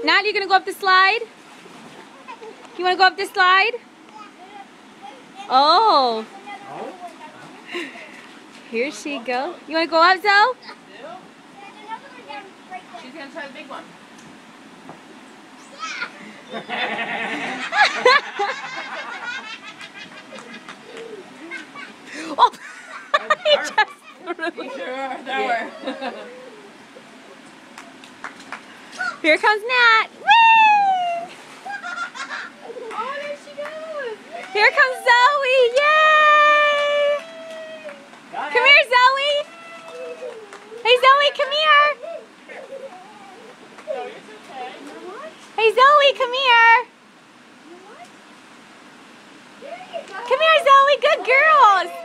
Nat, you gonna go up the slide? You wanna go up the slide? Oh. Here she go. You wanna go up, Zoe? She's gonna try the big one. Oh! He You sure are. That were. Here comes Nat. Whee! Oh, there she goes. Here comes Zoe. Yay! Come here, Zoe. Hey, Zoe, come here. Hey, Zoe, come here. Come here, Zoe. Good girls.